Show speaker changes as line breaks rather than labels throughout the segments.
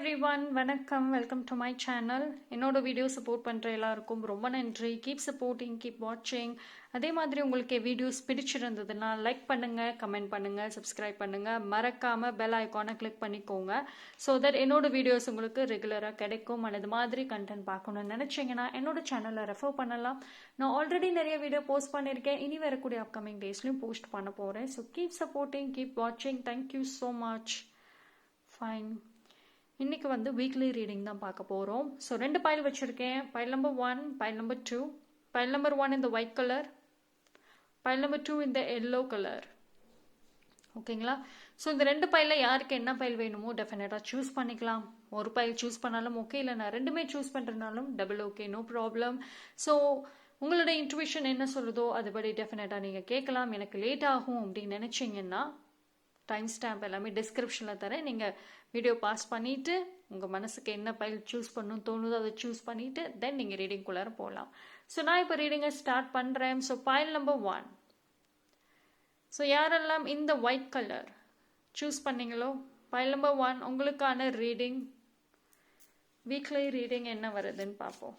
everyone, வணக்கம். Welcome to my channel. என்னோட video support பண்ணுற எல்லாருக்கும் ரொம்ப நன்றி. கீப் சப்போர்ட்டிங், கீப் வாட்சிங். அதே மாதிரி உங்களுக்கு வீடியோஸ் பிடிச்சிருந்ததுன்னா லைக் பண்ணுங்கள், கமெண்ட் பண்ணுங்கள், சப்ஸ்கிரைப் பண்ணுங்கள். மறக்காமல் பெல் ஐக்கானை கிளிக் பண்ணிக்கோங்க. ஸோ தட் என்னோட வீடியோஸ் உங்களுக்கு ரெகுலராக கிடைக்கும். அது மாதிரி கண்டென்ட் பார்க்கணும்னு நினச்சிங்கன்னா என்னோட சேனலை ரெஃபர் பண்ணலாம். நான் ஆல்ரெடி நிறைய வீடியோ போஸ்ட் பண்ணியிருக்கேன். இனி வரக்கூடிய அப்கமிங் டேஸ்லையும் போஸ்ட் பண்ண போகிறேன். ஸோ கீப் சப்போர்ட்டிங், கீப் வாட்சிங். Thank you so much. ஃபைன். இன்னைக்கு வந்து வீக்லி ரீடிங் தான் பார்க்க போகிறோம். ஸோ 2 பைல் வச்சுருக்கேன். File number 1, file number 2. File number 1 இந்த ஒயிட் கலர், பைல் நம்பர் 2 இந்த எல்லோ கலர். ஓகேங்களா? ஸோ இந்த 2 பைலில் யாருக்கு என்ன பைல் வேணுமோ டெஃபினட்டாக சூஸ் பண்ணிக்கலாம். ஒரு பைல் சூஸ் பண்ணாலும் ஓகே, இல்லை நான் 2மே சூஸ் பண்ணுறதுனாலும் double okay, no problem. So உங்களோட இன்ட்யூஷன் என்ன சொல்லுதோ அதுபடி டெஃபினட்டாக நீங்கள் கேட்கலாம். எனக்கு லேட் ஆகும் அப்படின்னு நினச்சிங்கன்னா டைம் ஸ்டாம்ப் எல்லாமே டிஸ்கிரிப்ஷனில் தரேன். நீங்கள் வீடியோ பாஸ் பண்ணிவிட்டு உங்கள் மனசுக்கு என்ன பைல் சூஸ் பண்ணணும்னு தோணுதோ அதை சூஸ் பண்ணிவிட்டு தென் நீங்கள் ரீடிங்குள்ளார போகலாம். ஸோ நான் இப்போ ரீடிங்கை ஸ்டார்ட் பண்ணுறேன். So file number 1. ஸோ யாரெல்லாம் இந்த ஒயிட் கலர் சூஸ் பண்ணீங்களோ பைல் நம்பர் 1 உங்களுக்கான ரீடிங், வீக்லி ரீடிங் என்ன வருதுன்னு பார்ப்போம்.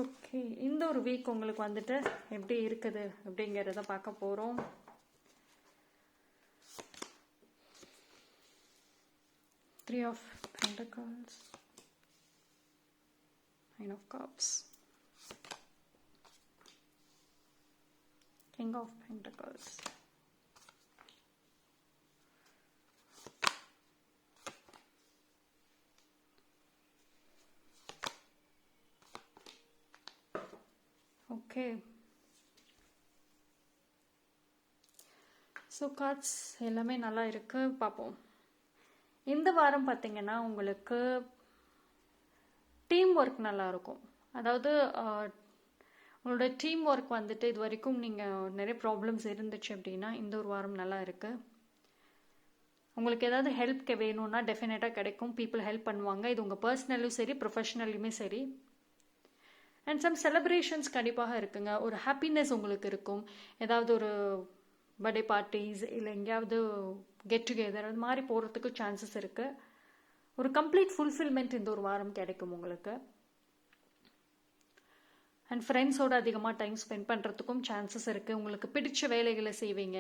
ஓகே, இந்த ஒரு வீக் உங்களுக்கு வந்துட்டு எப்படி இருக்குது அப்படிங்கிறத பார்க்க போகிறோம். Three of Pentacles, Nine of Cups, King of Pentacles. Okay, so cards எல்லாமே நல்லா இருக்கு. பார்ப்போம். இந்த வாரம் பார்த்தீங்கன்னா உங்களுக்கு டீம் ஒர்க் நல்லா இருக்கும். அதாவது உங்களோட டீம் ஒர்க் வந்துட்டு இது வரைக்கும் நீங்கள் நிறைய ப்ராப்ளம்ஸ் இருந்துச்சு அப்படின்னா இந்த ஒரு வாரம் நல்லா இருக்கு. உங்களுக்கு ஏதாவது ஹெல்ப் வேணும்னா டெஃபினட்டாக கிடைக்கும். பீப்புள் ஹெல்ப் பண்ணுவாங்க. இது உங்கள் பர்சனலும் சரி, ப்ரொஃபஷனலுமே சரி. அண்ட் சம் செலிப்ரேஷன்ஸ் கண்டிப்பாக இருக்குங்க. ஒரு ஹாப்பினஸ் உங்களுக்கு இருக்கும். ஏதாவது ஒரு பர்த்டே பார்ட்டிஸ் இல்லை எங்கேயாவது கெட் டுகெதர் அது மாதிரி போகிறதுக்கு சான்சஸ் இருக்குது. ஒரு கம்ப்ளீட் ஃபுல்ஃபில்மெண்ட் இந்த ஒரு வாரம் கிடைக்கும் உங்களுக்கு. அண்ட் ஃப்ரெண்ட்ஸோடு அதிகமாக டைம் ஸ்பெண்ட் பண்ணுறதுக்கும் சான்சஸ் இருக்குது. உங்களுக்கு பிடிச்ச வேலைகளை செய்வீங்க.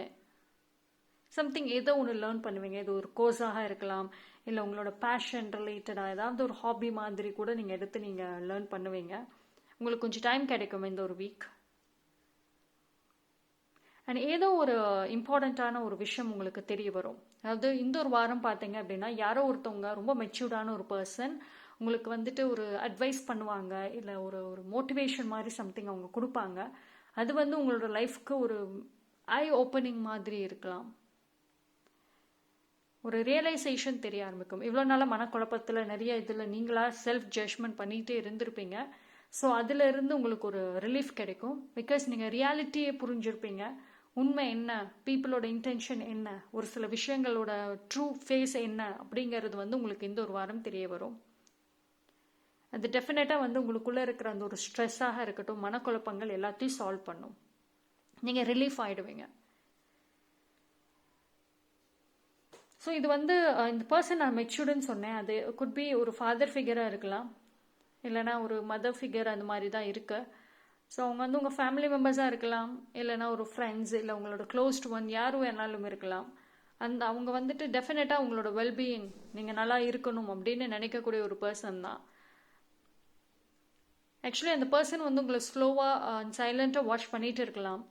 சம்திங் ஏதோ ஒன்று லேர்ன் பண்ணுவீங்க. இது ஒரு கோர்ஸாக இருக்கலாம், இல்லை உங்களோட பேஷன் ரிலேட்டடாக ஏதாவது ஒரு ஹாபி மாதிரி கூட நீங்கள் எடுத்து நீங்கள் லேர்ன் பண்ணுவீங்க. உங்களுக்கு கொஞ்சம் டைம் கிடைக்கும் இந்த ஒரு வீக். அண்ட் ஏதோ ஒரு இம்பார்ட்டண்ட்டான ஒரு விஷயம் உங்களுக்கு தெரிய வரும். அதாவது இந்த ஒரு வாரம் பார்த்தீங்க அப்படின்னா யாரோ ஒருத்தவங்க ரொம்ப மெச்சூர்டான ஒரு பர்சன் உங்களுக்கு வந்துட்டு ஒரு அட்வைஸ் பண்ணுவாங்க, இல்லை ஒரு ஒரு மோட்டிவேஷன் மாதிரி சம்திங் அவங்க கொடுப்பாங்க. அது வந்து உங்களோட லைஃப்க்கு ஒரு ஐ ஓப்பனிங் மாதிரி இருக்கலாம். ஒரு ரியலைசேஷன் தெரிய ஆரம்பிக்கும். இவ்வளோ நாளாக மனக்குழப்பத்தில் நிறைய இதில் நீங்களாக செல்ஃப் ஜட்ஜ்மெண்ட் பண்ணிகிட்டே இருந்திருப்பீங்க. ஸோ அதிலிருந்து உங்களுக்கு ஒரு ரிலீஃப் கிடைக்கும். பிகாஸ் நீங்கள் ரியாலிட்டியே புரிஞ்சிருப்பீங்க. உண்மை என்ன, பீப்புளோட இன்டென்ஷன் என்ன, ஒரு சில விஷயங்களோட ட்ரூ ஃபேஸ் என்ன அப்படிங்கிறது வந்து உங்களுக்கு இந்த ஒரு வாரம் தெரிய வரும். அது டெஃபினட்டாக வந்து உங்களுக்குள்ளே இருக்கிற அந்த ஒரு ஸ்ட்ரெஸ்ஸாக இருக்கட்டும், மனக்குழப்பங்கள் எல்லாத்தையும் சால்வ் பண்ணும். நீங்கள் ரிலீஃப் ஆகிடுவீங்க. ஸோ இது வந்து இந்த பர்சன் நான் மெச்சூர்டுன்னு சொன்னேன். அது குட் பி ஒரு ஃபாதர் ஃபிகராக இருக்கலாம், இல்லைனா ஒரு மதர் ஃபிகர் அந்த மாதிரி தான் இருக்கு. ஸோ அவங்க வந்து உங்கள் ஃபேமிலி மெம்பர்ஸாக இருக்கலாம், இல்லைனா ஒரு ஃப்ரெண்ட்ஸ், இல்லை உங்களோட க்ளோஸ்ட் ஒன் யாரும் வேணாலும் இருக்கலாம். அவங்க வந்துட்டு டெஃபினட்டாக உங்களோட வெல்பீயிங் நீங்கள் நல்லா இருக்கணும் அப்படின்னு நினைக்கக்கூடிய ஒரு பர்சன் தான். ஆக்சுவலி அந்த பர்சன் வந்து உங்களை ஸ்லோவாக சைலண்ட்டாக வாட்ச் பண்ணிட்டு இருக்கலாம்.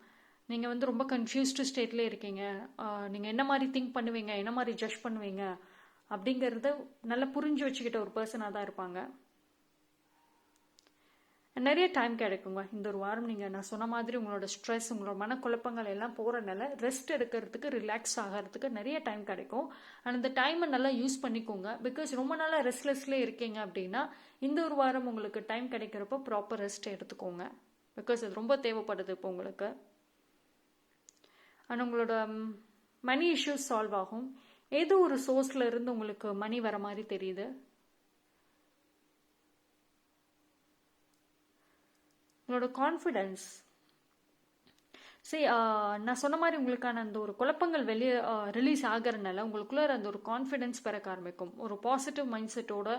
நீங்கள் வந்து ரொம்ப கன்ஃபியூஸ்டு ஸ்டேட்லேயே இருக்கீங்க. நீங்கள் என்ன மாதிரி திங்க் பண்ணுவீங்க, என்ன மாதிரி ஜட்ஜ் பண்ணுவீங்க அப்படிங்கிறத நல்லா புரிஞ்சு வச்சுக்கிட்ட ஒரு பர்சனாக தான் இருப்பாங்க. நிறைய டைம் கிடைக்குங்க இந்த ஒரு வாரம். நீங்கள் நான் சொன்ன மாதிரி உங்களோட ஸ்ட்ரெஸ், உங்களோட மனக்குழப்பங்கள் எல்லாம் போகிறனால ரெஸ்ட் எடுக்கிறதுக்கு, ரிலாக்ஸ் ஆகிறதுக்கு நிறைய டைம் கிடைக்கும். அண்ட் அந்த டைமை நல்லா யூஸ் பண்ணிக்கோங்க. பிகாஸ் ரொம்ப நாளாக ரெஸ்ட்லெஸ்லேயே இருக்கீங்க அப்படின்னா இந்த ஒரு வாரம் உங்களுக்கு டைம் கிடைக்கிறப்போ ப்ராப்பர் ரெஸ்ட் எடுத்துக்கோங்க. பிகாஸ் அது ரொம்ப தேவைப்படுது இப்போ உங்களுக்கு. அண்ட் உங்களோட மணி இஷ்யூஸ் சால்வ் ஆகும். ஏதோ ஒரு சோர்ஸில் இருந்து உங்களுக்கு மணி வர மாதிரி தெரியுது. உங்களோட கான்ஃபிடென்ஸ் சரி, நான் சொன்ன மாதிரி உங்களுக்கான அந்த ஒரு குழப்பங்கள் வெளியே ரிலீஸ் ஆகிறதுனால உங்களுக்குள்ள அந்த ஒரு கான்ஃபிடென்ஸ் பிறக்க ஆரம்பிக்கும். ஒரு பாசிட்டிவ் மைண்ட் செட்டோட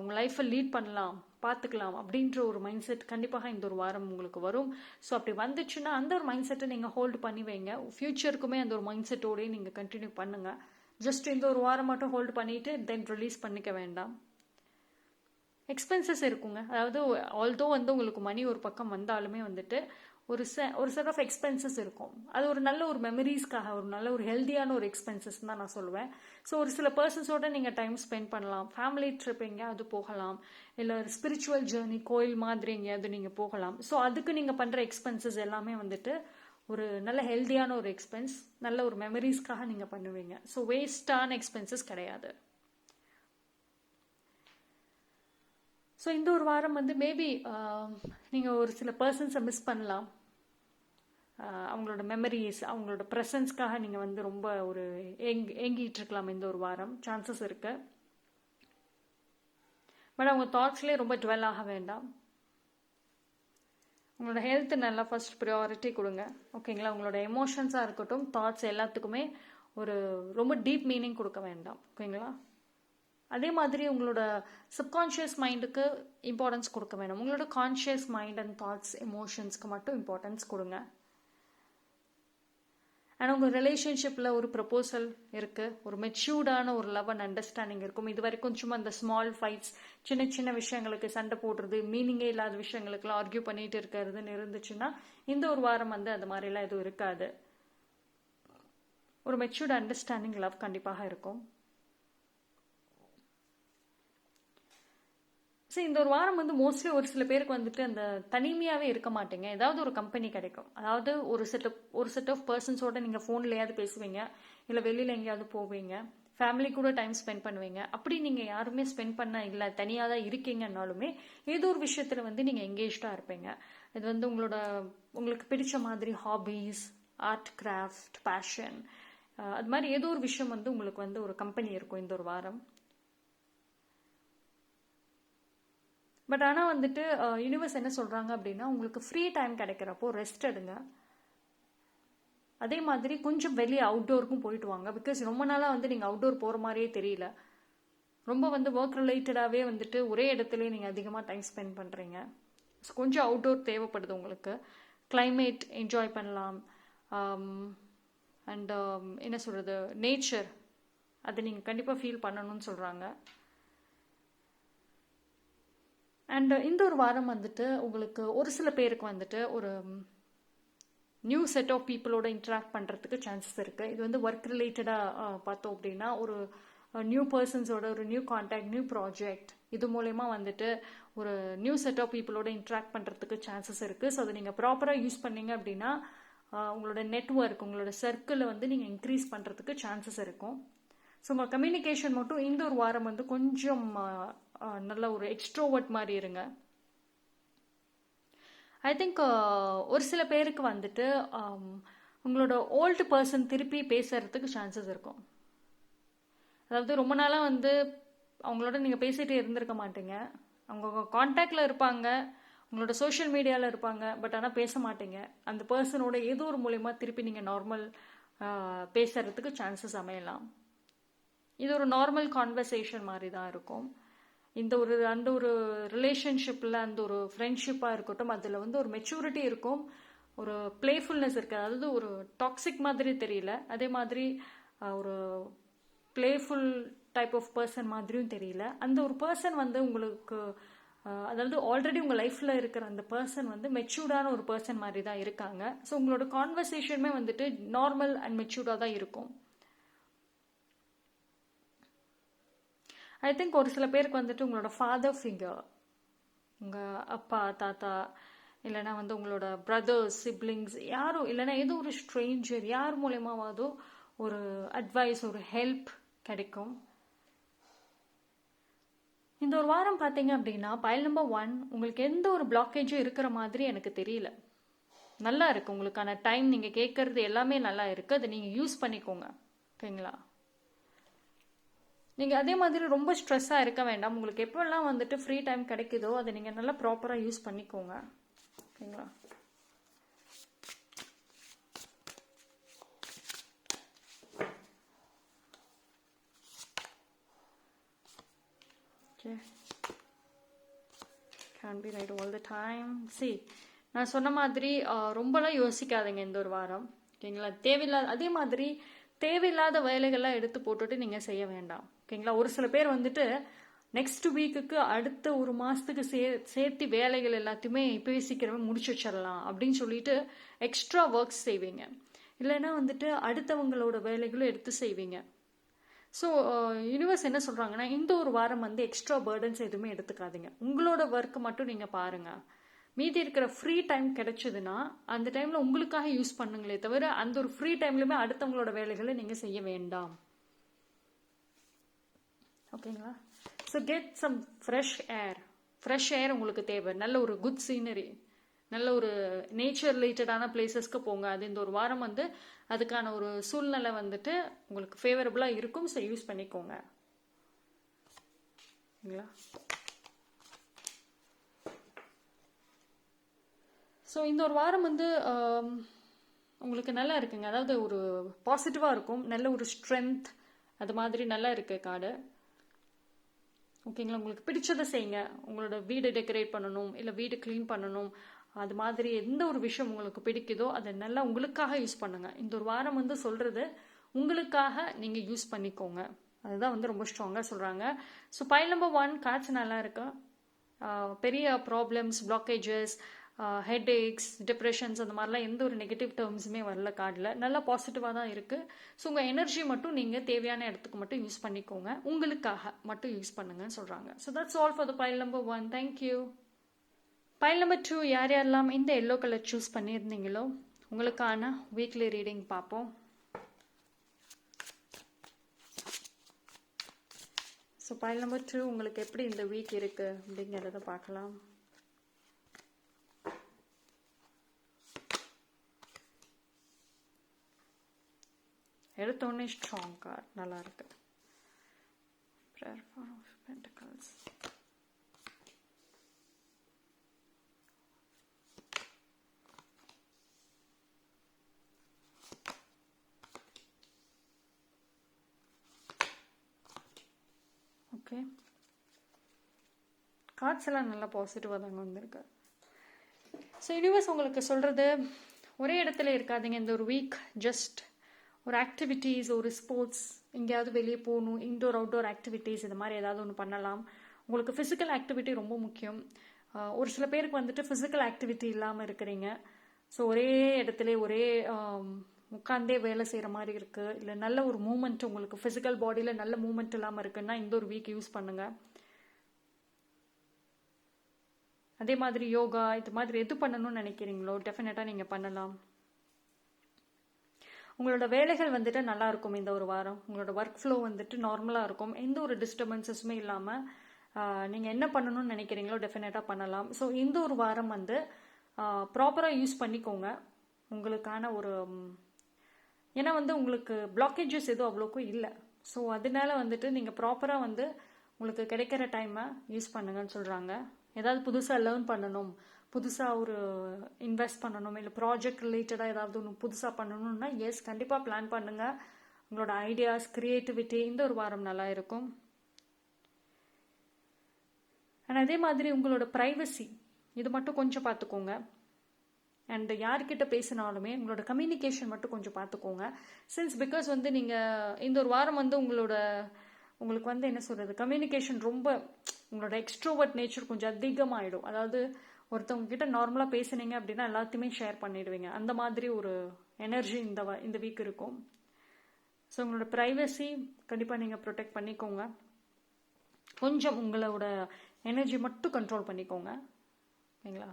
உங்கள் லைஃப்பை லீட் பண்ணலாம், பார்த்துக்கலாம் அப்படின்ற ஒரு மைண்ட் செட் கண்டிப்பாக இந்த ஒரு வாரம் உங்களுக்கு வரும். ஸோ அப்படி வந்துச்சுன்னா அந்த ஒரு மைண்ட் செட்டை நீங்கள் ஹோல்டு பண்ணி வைங்க. ஃப்யூச்சருக்குமே அந்த ஒரு மைண்ட் செட்டோடய நீங்கள் கண்டினியூ பண்ணுங்கள். ஜஸ்ட் இந்த ஒரு வாரம் மட்டும் ஹோல்டு பண்ணிவிட்டு தென் ரிலீஸ் பண்ணிக்க வேண்டாம். எக்ஸ்பென்சஸ் இருக்குங்க. அதாவது ஆல்தோ வந்து உங்களுக்கு மணி ஒரு பக்கம் வந்தாலுமே வந்துட்டு ஒரு செட் ஆஃப் எக்ஸ்பென்சஸ் இருக்கும். அது ஒரு நல்ல ஒரு மெமரிஸ்க்காக, ஒரு நல்ல ஒரு ஹெல்த்தியான ஒரு எக்ஸ்பென்சஸ் தான் நான் சொல்லுவேன். ஸோ ஒரு சில பர்சன்ஸோட நீங்கள் டைம் ஸ்பெண்ட் பண்ணலாம், ஃபேமிலி ட்ரிப் எங்கேயாவது போகலாம், இல்லை ஒரு ஸ்பிரிச்சுவல் ஜேர்னி கோயில் மாதிரி எங்கேயாவது நீங்கள் போகலாம். ஸோ அதுக்கு நீங்கள் பண்ணுற எக்ஸ்பென்சஸ் எல்லாமே வந்துட்டு ஒரு நல்ல ஹெல்த்தியான ஒரு எக்ஸ்பென்ஸ், நல்ல ஒரு மெமரிஸ்க்காக நீங்கள் பண்ணுவீங்க. ஸோ வேஸ்டான எக்ஸ்பென்சஸ் கிடையாது. ஸோ இந்த ஒரு வாரம் வந்து மேபி நீங்கள் ஒரு சில பர்சன்ஸை மிஸ் பண்ணலாம். அவங்களோட மெமரிஸ், அவங்களோட ப்ரெசன்ஸ்க்காக நீங்கள் வந்து ரொம்ப ஒரு ஏங்கிட்டு இருக்கலாம். இந்த ஒரு வாரம் சான்சஸ் இருக்கு. பட் அவங்க தாட்ஸ்லேயே ரொம்ப டுவெல் ஆக வேண்டாம். உங்களோட ஹெல்த் நல்லா ஃபர்ஸ்ட் ப்ரியாரிட்டி கொடுங்க, ஓகேங்களா? உங்களோட எமோஷன்ஸாக இருக்கட்டும், தாட்ஸ் எல்லாத்துக்குமே ஒரு ரொம்ப டீப் மீனிங் கொடுக்க வேண்டாம், ஓகேங்களா? அதே மாதிரி உங்களோட சப்கான்ஷியஸ் மைண்டுக்கு இம்பார்ட்டன்ஸ் கொடுக்க வேணும். உங்களோட கான்ஷியஸ் மைண்ட் அண்ட் தாட்ஸ், எமோஷன்ஸ்க்கு மட்டும் இம்பார்ட்டன்ஸ் கொடுங்க. அண்ட் உங்கள் ரிலேஷன்ஷிப்பில் ஒரு ப்ரப்போசல் இருக்குது, ஒரு மெச்சூர்டான ஒரு லவ் அண்ட் அண்டர்ஸ்டாண்டிங் இருக்கும். இது வரைக்கும் சும்மா அந்த ஸ்மால் ஃபைட்ஸ், சின்ன சின்ன விஷயங்களுக்கு சண்டை போடுறது, மீனிங்கே இல்லாத விஷயங்களுக்குலாம் ஆர்கியூ பண்ணிட்டு இருக்கிறதுன்னு இருந்துச்சுன்னா இந்த ஒரு வாரம் வந்து அந்த மாதிரிலாம் எதுவும் இருக்காது. ஒரு மெச்சூர்ட் அண்டர்ஸ்டாண்டிங் லவ் கண்டிப்பாக இருக்கும். ஸோ இந்த ஒரு வாரம் வந்து மோஸ்ட்லி ஒரு சில பேருக்கு வந்துட்டு அந்த தனிமையாகவே இருக்க மாட்டீங்க. ஏதாவது ஒரு கம்பெனி கிடைக்கும். அதாவது ஒரு செட் ஆஃப் பர்சன்ஸோட நீங்கள் ஃபோன்லையாவது பேசுவீங்க, இல்லை வெளியில் எங்கேயாவது போவீங்க, ஃபேமிலி கூட டைம் ஸ்பெண்ட் பண்ணுவீங்க. அப்படி நீங்கள் யாருமே ஸ்பெண்ட் பண்ண இல்லை, தனியாக தான் இருக்கீங்கன்னாலுமே ஏதோ ஒரு விஷயத்தில் வந்து நீங்கள் எங்கேஜ்டாக இருப்பீங்க. இது வந்து உங்களுக்கு பிடிச்ச மாதிரி ஹாபீஸ், ஆர்ட், கிராஃப்ட், பேஷன், அது மாதிரி ஏதோ ஒரு விஷயம் வந்து உங்களுக்கு வந்து ஒரு கம்பெனி இருக்கும் இந்த ஒரு வாரம். பட் ஆனால் வந்துட்டு யூனிவர்ஸ் என்ன சொல்கிறாங்க அப்படின்னா, உங்களுக்கு ஃப்ரீ டைம் கிடைக்கிறப்போ ரெஸ்ட் எடுங்க. அதே மாதிரி கொஞ்சம் வெளியே அவுட்டோருக்கும் போயிட்டு வாங்க. பிகாஸ் ரொம்ப நாளாக வந்து நீங்கள் அவுட்டோர் போகிற மாதிரியே தெரியல. ரொம்ப வந்து ஒர்க் ரிலேட்டடாகவே வந்துட்டு ஒரே இடத்துலையே நீங்கள் அதிகமாக டைம் ஸ்பெண்ட் பண்ணுறீங்க. ஸோ கொஞ்சம் அவுட்டோர் தேவைப்படுது உங்களுக்கு. கிளைமேட் என்ஜாய் பண்ணலாம். அண்ட் என்ன சொல்கிறது, நேச்சர், அதை நீங்கள் கண்டிப்பாக ஃபீல் பண்ணணும்னு சொல்கிறாங்க. அண்ட் இந்த ஒரு வாரம் வந்துட்டு உங்களுக்கு ஒரு சில பேருக்கு வந்துட்டு ஒரு நியூ செட் ஆஃப் பீப்புளோட இன்ட்ராக்ட் பண்ணுறதுக்கு சான்சஸ் இருக்குது. இது வந்து ஒர்க் ரிலேட்டடாக பார்த்தோம் அப்படின்னா ஒரு நியூ பர்சன்ஸோட ஒரு நியூ கான்டாக்ட், நியூ ப்ராஜெக்ட், இது மூலயமா வந்துட்டு ஒரு நியூ செட் ஆஃப் பீப்புளோட இன்ட்ராக்ட் பண்ணுறதுக்கு சான்சஸ் இருக்குது. ஸோ அதை நீங்கள் ப்ராப்பராக யூஸ் பண்ணீங்க அப்படின்னா உங்களோட நெட்ஒர்க், உங்களோட சர்க்கிளை வந்து நீங்கள் இன்க்ரீஸ் பண்ணுறதுக்கு சான்சஸ் இருக்கும். ஸோ உங்கள் கம்யூனிகேஷன் மட்டும் இந்த ஒரு வாரம் வந்து கொஞ்சம் நல்ல ஒரு எக்ஸ்ட்ரோவர்ட் மாதிரி இருங்க. ஐ திங்க் ஒரு சில பேருக்கு வந்துட்டு உங்களோட ஓல்டு பர்சன் திருப்பி பேசுறதுக்கு சான்சஸ் இருக்கும். அதாவது ரொம்ப நாளாக வந்து அவங்களோட நீங்கள் பேசிகிட்டே இருந்திருக்க மாட்டீங்க. அவங்க கான்டாக்டில் இருப்பாங்க, உங்களோட சோஷியல் மீடியாவில் இருப்பாங்க, பட் ஆனால் பேச மாட்டீங்க. அந்த பர்சனோட ஏதோ ஒரு மூலயமா திருப்பி நீங்கள் நார்மல் பேசுறதுக்கு சான்சஸ் அமையலாம். இது ஒரு நார்மல் கான்வர்சேஷன் மாதிரி தான் இருக்கும். அந்த ஒரு ரிலேஷன்ஷிப்பில், அந்த ஒரு ஃப்ரெண்ட்ஷிப்பாக இருக்கட்டும், அதில் வந்து ஒரு மெச்சூரிட்டி இருக்கும், ஒரு பிளேஃபுல்னஸ் இருக்குது. அதாவது ஒரு டாக்ஸிக் மாதிரி தெரியல, அதே மாதிரி ஒரு பிளேஃபுல் டைப் ஆஃப் பர்சன் மாதிரியும் தெரியல. அந்த ஒரு பர்சன் வந்து உங்களுக்கு அதாவது ஆல்ரெடி உங்கள் லைஃப்பில் இருக்கிற அந்த பர்சன் வந்து மெச்சூர்டான ஒரு பர்சன் மாதிரி தான் இருக்காங்க. ஸோ உங்களோட கான்வர்சேஷனுமே வந்துட்டு நார்மல் அண்ட் மெச்சூர்டாக தான் இருக்கும். ஐ திங்க் ஒரு சில பேருக்கு வந்துட்டு உங்களோட ஃபாதர் ஃபிகர், உங்கள் அப்பா, தாத்தா, இல்லைனா வந்து உங்களோட பிரதர்ஸ், சிப்ளிங்ஸ், யாரும் இல்லைனா ஏதோ ஒரு ஸ்ட்ரேஞ்சர், யார் மூலயமாவதோ ஒரு அட்வைஸ், ஒரு ஹெல்ப் கிடைக்கும். இந்த ஒரு வாரம் பார்த்தீங்க அப்படின்னா பைல் நம்பர் 1 உங்களுக்கு எந்த ஒரு பிளாக்கேஜும் இருக்கிற மாதிரி எனக்கு தெரியல. நல்லா இருக்கு, உங்களுக்கான டைம், நீங்கள் கேட்கறது எல்லாமே நல்லா இருக்குது, அதை நீங்கள் யூஸ் பண்ணிக்கோங்க, ஓகேங்களா? நீங்கள் அதே மாதிரி ரொம்ப ஸ்ட்ரெஸ்ஸாக இருக்க வேண்டாம். உங்களுக்கு எப்போல்லாம் வந்துட்டு ஃப்ரீ டைம் கிடைக்குதோ அதை நீங்கள் நல்லா ப்ராப்பராக யூஸ் பண்ணிக்கோங்க, ஓகேங்களா? Okay, can be right all the time. நான் சொன்ன மாதிரி ரொம்பலாம் யோசிக்காதீங்க இந்த ஒரு வாரம். ஓகேங்களா? தேவையில்லாத அதே மாதிரி தேவையில்லாத வேலைகள்லாம் எடுத்து போட்டுட்டு நீங்கள் செய்ய வேண்டாம். ஓகேங்களா? ஒரு சில பேர் வந்துட்டு நெக்ஸ்ட் வீக்குக்கு அடுத்த ஒரு மாதத்துக்கு சேர்த்து வேலைகள் எல்லாத்தையுமே இப்போவே சீக்கிரமே முடிச்சு வச்சிடலாம் அப்படின்னு சொல்லிட்டு எக்ஸ்ட்ரா ஒர்க்ஸ் செய்வீங்க. இல்லைன்னா வந்துட்டு அடுத்தவங்களோட வேலைகளும் எடுத்து செய்வீங்க. ஸோ யூனிவர்ஸ் என்ன சொல்கிறாங்கன்னா, இந்த ஒரு வாரம் வந்து எக்ஸ்ட்ரா பேர்டன்ஸ் எதுவுமே எடுத்துக்காதீங்க. உங்களோட ஒர்க்கு மட்டும் நீங்கள் பாருங்கள். மீதி இருக்கிற ஃப்ரீ டைம் கிடைச்சதுன்னா அந்த டைமில் உங்களுக்காக யூஸ் பண்ணுங்களே தவிர அந்த ஒரு ஃப்ரீ டைம்லையுமே அடுத்தவங்களோட வேலைகளை நீங்கள் செய்ய வேண்டாம். ஓகேங்களா? So get some fresh air. Fresh air உங்களுக்கு தேவை. நல்ல ஒரு குட் சீனரி, நல்ல ஒரு நேச்சர் ரிலேட்டடான பிளேசஸ்க்கு போங்க. அது இந்த ஒரு வாரம் வந்து அதுக்கான ஒரு சூழ்நிலை வந்துட்டு உங்களுக்கு ஃபேவரபுளாக இருக்கும். ஸோ யூஸ் பண்ணிக்கோங்க. ஓகேங்களா? ஸோ இந்த ஒரு வாரம் வந்து உங்களுக்கு நல்லா இருக்குங்க. அதாவது ஒரு பாசிட்டிவாக இருக்கும். நல்ல ஒரு ஸ்ட்ரென்த் அது மாதிரி நல்லா இருக்கு கார்டு. ஓகேங்களா? உங்களுக்கு பிடிச்சதை செய்யுங்க. உங்களோட வீடு டெக்கரேட் பண்ணணும், இல்லை வீடு க்ளீன் பண்ணணும், அது மாதிரி எந்த ஒரு விஷயம் உங்களுக்கு பிடிக்குதோ அதை நல்லா உங்களுக்காக யூஸ் பண்ணுங்க. இந்த ஒரு வாரம் வந்து சொல்றது உங்களுக்காக நீங்கள் யூஸ் பண்ணிக்கோங்க. அதுதான் வந்து ரொம்ப ஸ்ட்ராங்காக சொல்கிறாங்க. ஸோ பைல் நம்பர் 1 கார்ட்ஸ் நல்லா இருக்கு. பெரிய problems, blockages, head aches, depressions அந்த மாதிரிலாம் எந்த ஒரு நெகட்டிவ் டேர்ம்ஸுமே வரல கார்டில். நல்லா பாசிட்டிவாக தான் இருக்குது. ஸோ உங்கள் எனர்ஜி மட்டும் நீங்கள் தேவையான இடத்துக்கு மட்டும் யூஸ் பண்ணிக்கோங்க. உங்களுக்காக மட்டும் யூஸ் பண்ணுங்கன்னு சொல்கிறாங்க. So that's all for the file number 1. Thank you. File number 2 யார் யாரெல்லாம் இந்த எல்லோ கலர் சூஸ் பண்ணியிருந்தீங்களோ உங்களுக்கான வீக்லி ரீடிங் பார்ப்போம். ஸோ பைல் நம்பர் 2 உங்களுக்கு எப்படி இந்த வீக் இருக்குது அப்படிங்கிறத பார்க்கலாம். எடுத்தோடனே ஸ்ட்ராங் கார்ட் நல்லா இருக்கு. Prayer for Pentacles. Okay, cards எல்லாம் நல்லா பாசிட்டிவாக தாங்க வந்திருக்கு. ஸோ யூனிவர்ஸ் உங்களுக்கு சொல்கிறது, ஒரே இடத்துல இருக்காதீங்க இந்த ஒரு வீக். ஜஸ்ட் ஒரு ஆக்டிவிட்டீஸ், ஒரு ஸ்போர்ட்ஸ், எங்கேயாவது வெளியே போகணும், இன்டோர் அவுட்டோர் ஆக்டிவிட்டீஸ் இது மாதிரி ஏதாவது ஒன்று பண்ணலாம். உங்களுக்கு ஃபிசிக்கல் ஆக்டிவிட்டி ரொம்ப முக்கியம். ஒரு சில பேருக்கு வந்துட்டு ஃபிசிக்கல் ஆக்டிவிட்டி இல்லாமல் இருக்கிறீங்க. ஸோ ஒரே இடத்துல ஒரே உட்காந்தே வேலை செய்கிற மாதிரி இருக்குது, இல்லை நல்ல ஒரு மூமெண்ட் உங்களுக்கு ஃபிசிக்கல் பாடியில் நல்ல மூமெண்ட் இல்லாமல் இருக்குன்னா இந்த ஒரு வீக் யூஸ் பண்ணுங்கள். அதே மாதிரி யோகா இது மாதிரி எது பண்ணணும்னு நினைக்கிறீங்களோ டெஃபினட்டாக நீங்கள் பண்ணலாம். உங்களோட வேலைகள் வந்துட்டு நல்லா இருக்கும் இந்த ஒரு வாரம். உங்களோட ஒர்க் ஃப்ளோ வந்துட்டு நார்மலாக இருக்கும். எந்த ஒரு டிஸ்டர்பன்ஸஸுமே இல்லாமல் நீங்கள் என்ன பண்ணணும்னு நினைக்கிறீங்களோ டெஃபினட்டாக பண்ணலாம். ஸோ இந்த ஒரு வாரம் வந்து ப்ராப்பராக யூஸ் பண்ணிக்கோங்க உங்களுக்கான ஒரு, ஏன்னா வந்து உங்களுக்கு பிளாக்கேஜஸ் எதுவும் அவ்வளோக்கும் இல்லை. ஸோ அதனால வந்துட்டு நீங்கள் ப்ராப்பராக வந்து உங்களுக்கு கிடைக்கிற டைமை யூஸ் பண்ணுங்கன்னு சொல்கிறாங்க. ஏதாவது புதுசாக லேர்ன் பண்ணணும், புதுசாக ஒரு இன்வெஸ்ட் பண்ணணும், இல்லை ப்ராஜெக்ட் ரிலேட்டடாக ஏதாவது ஒன்று புதுசாக பண்ணணும்னா எஸ் கண்டிப்பாக பிளான் பண்ணுங்கள். உங்களோட ஐடியாஸ், க்ரியேட்டிவிட்டி இந்த ஒரு வாரம் நல்லா இருக்கும். அண்ட் அதே மாதிரி உங்களோட ப்ரைவசி இது மட்டும் கொஞ்சம் பார்த்துக்கோங்க. அண்ட் யார்கிட்ட பேசினாலுமே உங்களோட கம்யூனிகேஷன் மட்டும் கொஞ்சம் பார்த்துக்கோங்க. பிகாஸ் வந்து நீங்கள் இந்த ஒரு வாரம் வந்து உங்களுக்கு வந்து என்ன சொல்கிறது, கம்யூனிகேஷன் ரொம்ப உங்களோட எக்ஸ்ட்ரோவர்ட் நேச்சர் கொஞ்சம் அதிகமாகிடும். அதாவது ஒருத்தவங்க கிட்ட நார்மலாக பேசுனீங்க அப்படின்னா எல்லாத்தையுமே ஷேர் பண்ணிடுவீங்க. அந்த மாதிரி ஒரு எனர்ஜி இந்த வீக் இருக்கும். ஸோ உங்களோட ப்ரைவசி கண்டிப்பாக நீங்கள் ப்ரொடெக்ட் பண்ணிக்கோங்க. கொஞ்சம் உங்களோட எனர்ஜி மட்டும் கண்ட்ரோல் பண்ணிக்கோங்க. ஓகேங்களா?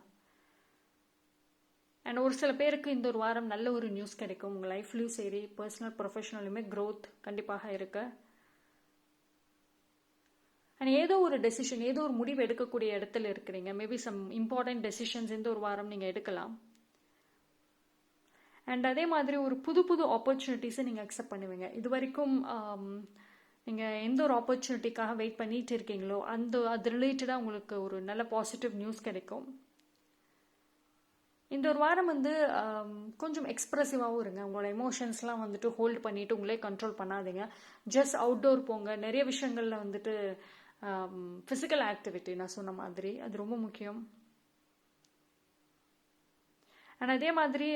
அண்ட் ஒரு சில பேருக்கு இந்த ஒரு வாரம் நல்ல ஒரு நியூஸ் கிடைக்கும். உங்கள் லைஃப்லையும் சரி பர்சனல் ப்ரொஃபஷனலுமே க்ரோத் கண்டிப்பாக இருக்கு. அண்ட் ஏதோ ஒரு டெசிஷன், ஏதோ ஒரு முடிவு எடுக்கக்கூடிய இடத்துல இருக்கிறீங்க. மேபி சம் இம்பார்ட்டன்ட் டெசிஷன்ஸ் இந்த ஒரு வாரம் நீங்கள் எடுக்கலாம். அண்ட் அதே மாதிரி ஒரு புது புது ஆப்பர்ச்சுனிட்டிஸை நீங்கள் அக்செப்ட் பண்ணுவீங்க. இது வரைக்கும் நீங்கள் எந்த ஒரு ஆப்பர்ச்சுனிட்டிக்காக வெயிட் பண்ணிட்டு இருக்கீங்களோ அது ரிலேட்டடாக உங்களுக்கு ஒரு நல்ல பாசிட்டிவ் நியூஸ் கிடைக்கும். இந்த ஒரு வாரம் வந்து கொஞ்சம் எக்ஸ்ப்ரெசிவாகவும் இருங்க. உங்களோட எமோஷன்ஸ்லாம் வந்துட்டு ஹோல்ட் பண்ணிவிட்டு உங்களே கண்ட்ரோல் பண்ணாதீங்க. ஜஸ்ட் அவுட்டோர் போங்க. நிறைய விஷயங்களில் வந்துட்டு ஃபிசிக்கல் ஆக்டிவிட்டி நான் சொன்ன மாதிரி அது ரொம்ப முக்கியம். அண்ட் அதே மாதிரி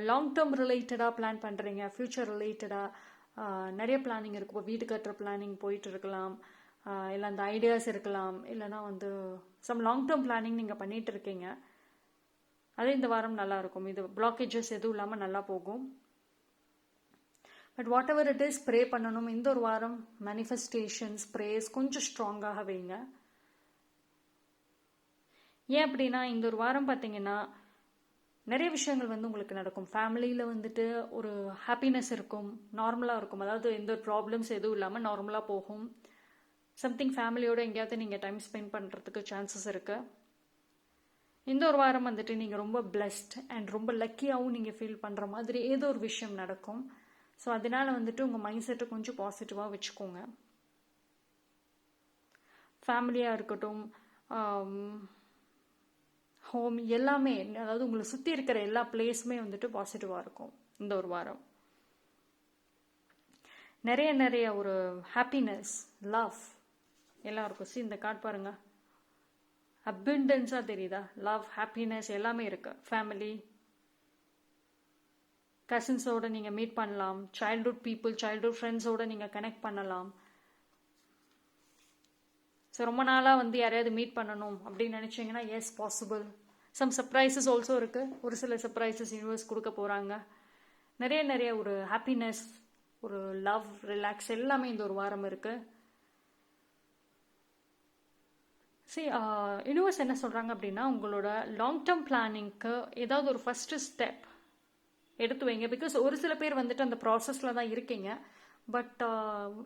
லாங் டேர்ம் ரிலேட்டடாக பிளான் பண்ணுறீங்க, ஃப்யூச்சர் ரிலேட்டடாக நிறைய பிளானிங் இருக்கும். இப்போ வீடு கட்டுற பிளானிங் போயிட்டு இருக்கலாம், இல்லை அந்த ஐடியாஸ் இருக்கலாம், இல்லைனா வந்து சம் லாங் டேர்ம் பிளானிங் நீங்கள் பண்ணிட்டு இருக்கீங்க. அதே இந்த வாரம் நல்லா இருக்கும். இது பிளாக்கேஜஸ் எதுவும் இல்லாமல் நல்லா போகும். But what ever it is, pray பண்ணணும். இந்த ஒரு வாரம் மேனிஃபெஸ்டேஷன்ஸ், ப்ரேஸ் கொஞ்சம் ஸ்ட்ராங்காக வைங்க. ஏன் அப்படின்னா இந்த ஒரு வாரம் பார்த்தீங்கன்னா நிறைய விஷயங்கள் வந்து உங்களுக்கு நடக்கும். ஃபேமிலியில் வந்துட்டு ஒரு ஹாப்பினஸ் இருக்கும், நார்மலாக இருக்கும். அதாவது எந்த ஒரு ப்ராப்ளம்ஸ் எதுவும் இல்லாமல் நார்மலாக போகும். சம்திங் ஃபேமிலியோட எங்கேயாவது நீங்கள் டைம் ஸ்பெண்ட் பண்ணுறதுக்கு சான்சஸ் இருக்குது. இந்த ஒரு வாரம் வந்துட்டு நீங்கள் ரொம்ப பிளெஸ்ட் அண்ட் ரொம்ப லக்கியாகவும் நீங்கள் ஃபீல் பண்ணுற மாதிரி ஏதோ ஒரு விஷயம் நடக்கும். ஸோ அதனால வந்துட்டு உங்கள் மைண்ட் செட்டை கொஞ்சம் பாசிட்டிவாக வச்சுக்கோங்க. ஃபேமிலியாக இருக்கட்டும், ஹோம், எல்லாமே, அதாவது உங்களை சுற்றி இருக்கிற எல்லா பிளேஸுமே வந்துட்டு பாசிட்டிவாக இருக்கும் இந்த ஒரு வாரம். நிறைய ஒரு ஹாப்பினஸ், லவ் எல்லாம் இருக்கும். இந்த கார்டு பாருங்க, அபிண்டன்ஸாக தெரியுதா? லவ், ஹாப்பினஸ் எல்லாமே இருக்கு. ஃபேமிலி, கசின்ஸோட நீங்கள் மீட் பண்ணலாம், சைல்ட்ஹுட் பீப்புள், சைல்ட்ஹுட் ஃப்ரெண்ட்ஸோட நீங்கள் கனெக்ட் பண்ணலாம். ஸோ ரொம்ப நாளாக வந்து யாரையாவது மீட் பண்ணணும் அப்படின்னு நினச்சிங்கன்னா yes, possible. Some surprises also இருக்குது. ஒரு சில சர்ப்ரைசஸ் யூனிவர்ஸ் கொடுக்க போகிறாங்க. நிறைய ஒரு ஹாப்பினஸ், ஒரு லவ், ரிலாக்ஸ் எல்லாமே இந்த ஒரு வாரம் இருக்குது. சரி, யூனிவர்ஸ் என்ன சொல்கிறாங்க அப்படின்னா உங்களோட லாங் டேர்ம் பிளானிங்க்கு ஏதாவது ஒரு ஃபஸ்ட்டு ஸ்டெப் எடுத்து வைங்க. பிகாஸ் ஒரு சில பேர் வந்துட்டு அந்த ப்ராசஸில் தான் இருக்கீங்க. பட்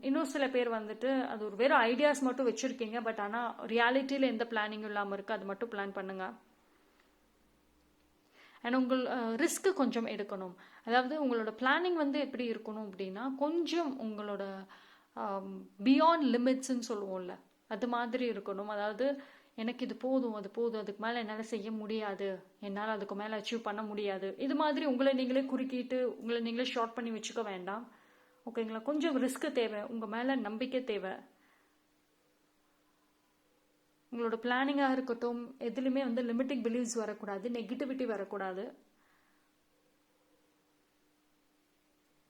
இன்னும் சில பேர் வந்துட்டு அது ஒரு வெறும் ஐடியாஸ் மட்டும் வச்சுருக்கீங்க. பட் ஆனால் ரியாலிட்டியில் எந்த பிளானிங்கும் இல்லாமல் இருக்குது. அது மட்டும் பிளான் பண்ணுங்கள். அண்ட் உங்கள் ரிஸ்க்கு கொஞ்சம் எடுக்கணும். அதாவது உங்களோட பிளானிங் வந்து எப்படி இருக்கணும் அப்படின்னா கொஞ்சம் உங்களோட பியாண்ட் லிமிட்ஸ்ன்னு சொல்லுவோம்ல, அது மாதிரி இருக்கணும். அதாவது எனக்கு இது போதும், அது போதும், அதுக்கு மேலே என்னால் செய்ய முடியாது, என்னால் அதுக்கு மேலே அச்சீவ் பண்ண முடியாது, இது மாதிரி உங்களை நீங்களே குறுக்கிட்டு உங்களை நீங்களே ஷார்ட் பண்ணி வச்சுக்க வேண்டாம். ஓகேங்களா? கொஞ்சம் ரிஸ்க்கு தேவை, உங்கள் மேலே நம்பிக்கை தேவை. உங்களோட பிளானிங்காக இருக்கட்டும், எதுலையுமே வந்து லிமிட்டிங் பிலீவ்ஸ் வரக்கூடாது, நெகட்டிவிட்டி வரக்கூடாது.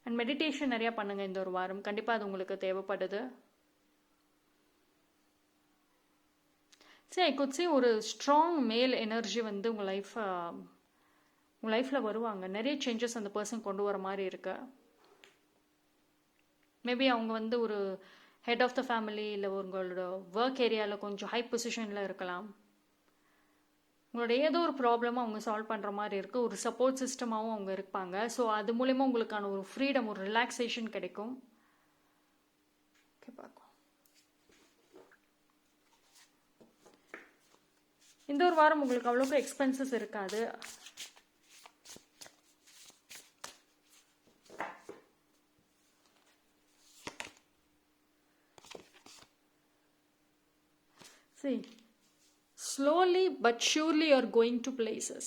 அண்ட் மெடிடேஷன் நிறையா பண்ணுங்கள் இந்த ஒரு வாரம். கண்டிப்பாக அது உங்களுக்கு தேவைப்படுது. சரி, ஐ குட் சே ஒரு ஸ்ட்ராங் மேல் எனர்ஜி வந்து உங்கள் லைஃப்பில் வருவாங்க. நிறைய சேஞ்சஸ் அந்த பர்சன் கொண்டு வர மாதிரி இருக்கு. மேபி அவங்க வந்து ஒரு ஹெட் ஆஃப் த ஃபேமிலி, இல்லை உங்களோட ஒர்க் ஏரியாவில் கொஞ்சம் ஹை பொசிஷனில் இருக்கலாம். உங்களோட ஏதோ ஒரு ப்ராப்ளமாக அவங்க சால்வ் பண்ணுற மாதிரி இருக்குது. ஒரு சப்போர்ட் சிஸ்டமாகவும் அவங்க இருப்பாங்க. ஸோ அது மூலயமா உங்களுக்கான ஒரு ஃப்ரீடம், ஒரு ரிலாக்ஸேஷன் கிடைக்கும். ஓகே, பார்க்கலாம். இந்த ஒரு வாரம் உங்களுக்கு அவ்வளோக்கு எக்ஸ்பென்சஸ் இருக்காது. See, slowly but surely you are going to places.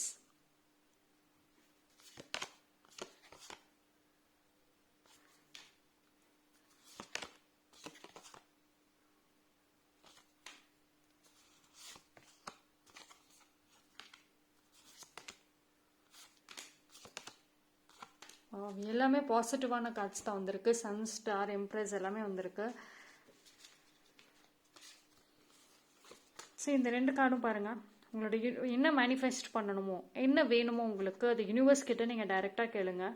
எல்லாமே பாசிட்டிவான கார்ட்ஸ் தான் வந்திருக்கு. சன், ஸ்டார், எம்ப்ரஸ் எல்லாமே வந்திருக்கு. சரி, இந்த ரெண்டு கார்டும் பாருங்கள். உங்களோட என்ன மேனிஃபெஸ்ட் பண்ணணுமோ, என்ன வேணுமோ உங்களுக்கு, அது யூனிவர்ஸ் கிட்ட நீங்கள் டைரெக்டாக கேளுங்க,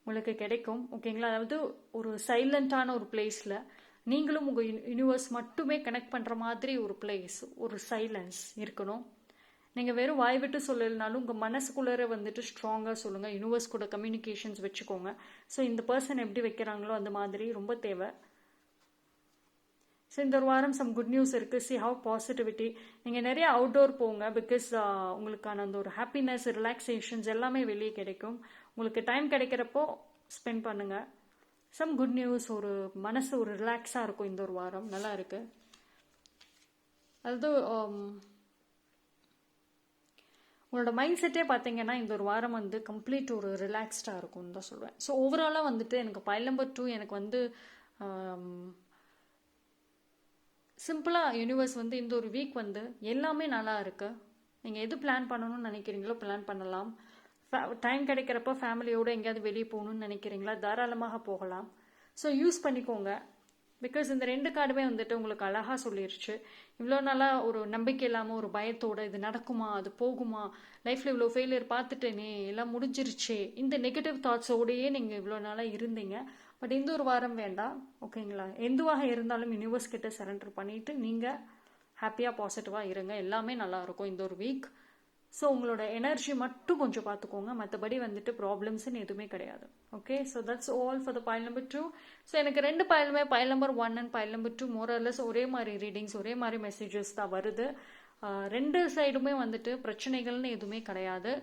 உங்களுக்கு கிடைக்கும். ஓகேங்களா? அதாவது ஒரு சைலண்ட்டான ஒரு பிளேஸில் நீங்களும் உங்கள் யூனிவர்ஸ் மட்டுமே கனெக்ட் பண்ணுற மாதிரி ஒரு பிளேஸ், ஒரு சைலன்ஸ் இருக்கணும். நீங்கள் வெறும் வாய் விட்டு சொல்லலைனாலும் உங்கள் மனசுக்குள்ளே வந்துட்டு ஸ்ட்ராங்காக சொல்லுங்கள். யூனிவர்ஸ் கூட கம்யூனிகேஷன்ஸ் வச்சுக்கோங்க. ஸோ இந்த பர்சன் எப்படி வைக்கிறாங்களோ அந்த மாதிரி ரொம்ப தேவை. ஸோ இந்த ஒரு வாரம் சம் குட் நியூஸ் இருக்குது. C have positivity. நீங்கள் நிறைய அவுட்டோர் போங்க. பிகாஸ் உங்களுக்கான அந்த ஒரு ஹாப்பினஸ், ரிலாக்ஸேஷன்ஸ் எல்லாமே வெளியே கிடைக்கும். உங்களுக்கு டைம் கிடைக்கிறப்போ ஸ்பெண்ட் பண்ணுங்கள். சம் குட் நியூஸ், ஒரு மனசு ஒரு ரிலாக்ஸாக இருக்கும் இந்த ஒரு வாரம். நல்லா இருக்குது. அதாவது உங்களோட மைண்ட் செட்டே பார்த்தீங்கன்னா இந்த ஒரு வாரம் வந்து கம்ப்ளீட் ஒரு ரிலாக்ஸ்டாக இருக்கும்னு தான் சொல்லுவேன். ஸோ ஓவராலாக வந்துட்டு எனக்கு பைல் நம்பர் 2 எனக்கு வந்து சிம்பிளாக யூனிவர்ஸ் வந்து இந்த ஒரு வீக் வந்து எல்லாமே நல்லா இருக்கு. நீங்கள் எது பிளான் பண்ணணும்னு நினைக்கிறீங்களோ பிளான் பண்ணலாம். டைம் கிடைக்கிறப்ப ஃபேமிலியோடு எங்கேயாவது வெளியே போகணும்னு நினைக்கிறீங்களா, தாராளமாக போகலாம். ஸோ யூஸ் பண்ணிக்கோங்க. பிகாஸ் இந்த 2 கார்டுமே வந்துட்டு உங்களுக்கு அழகாக சொல்லிருச்சு. இவ்வளோ நாளாக ஒரு நம்பிக்கை இல்லாமல் ஒரு பயத்தோட இது நடக்குமா, அது போகுமா, லைஃப்பில் இவ்வளோ ஃபெயிலியர் பார்த்துட்டேனே, எல்லாம் முடிஞ்சிருச்சே, இந்த நெகட்டிவ் தாட்ஸோடையே நீங்கள் இவ்வளோ நாளாக இருந்தீங்க. பட் இந்த ஒரு வாரம் வேண்டாம், ஓகேங்களா? எதுவாக இருந்தாலும் யூனிவர்ஸ் கிட்ட சரண்டர் பண்ணிவிட்டு நீங்கள் ஹாப்பியாக பாசிட்டிவாக இருங்க. எல்லாமே நல்லாயிருக்கும் இந்த ஒரு வீக். ஸோ உங்களோட எனர்ஜி மட்டும் கொஞ்சம் பார்த்துக்கோங்க. மற்றபடி வந்துட்டு ப்ராப்ளம்ஸ்ன்னு எதுவுமே கிடையாது. Okay, so that's all for the file number 2. So எனக்கு 2 பைலுமே file number 1 and file number 2 more or less ஒரே மாதிரி ரீடிங்ஸ், ஒரே மாதிரி மெசேஜஸ் தான் வருது. 2 சைடுமே வந்துட்டு பிரச்சனைகள்னு எதுவுமே கிடையாது.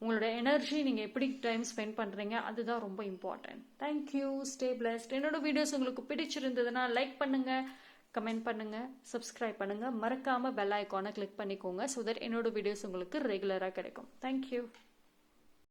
உங்களோட எனர்ஜி நீங்கள் எப்படி டைம் ஸ்பெண்ட் பண்ணுறீங்க அதுதான் ரொம்ப இம்பார்ட்டன்ட். Thank you, stay blessed. என்னோட வீடியோஸ் உங்களுக்கு பிடிச்சிருந்ததுன்னா லைக் பண்ணுங்கள், கமெண்ட் பண்ணுங்கள், சப்ஸ்கிரைப் பண்ணுங்கள். மறக்காமல் பெல் ஐக்கானை கிளிக் பண்ணிக்கோங்க. ஸோ தட் என்னோட வீடியோஸ் உங்களுக்கு ரெகுலராக கிடைக்கும். தேங்க்யூ.